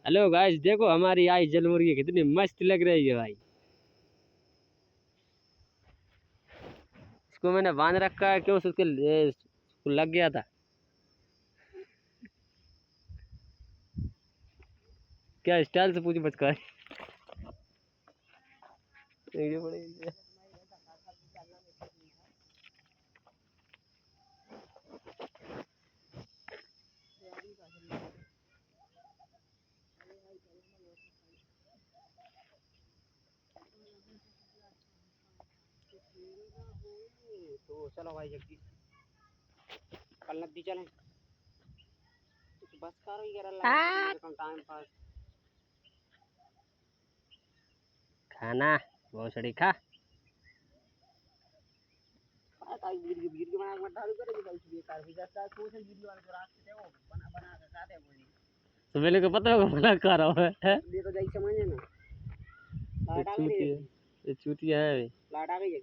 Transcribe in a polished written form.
Hello guys, देखो हमारी आई जल मुर्गी कितनी मस्त लग रही है भाई। इसको मैंने बांध रखा है, क्यों उसके उसको लग गया था। क्या स्टाइल से पूछ बच कर तो चलो भाई जल्दी कल नदी चलें। बस करो ये टाइम पास खाना बहुत सड़ी खा वीडियो वीडियो बना के मत डालो करेगी भाई बेकार भी जाता है। सोशल वीडियो वाले को रास्ते वो बना बना के खाते हैं बोली तो मेरे को पता होगा मना कर रहा है। ये तो जाई समझे ना लाट आ गई है, ये चूतिया है लाट आ गई है।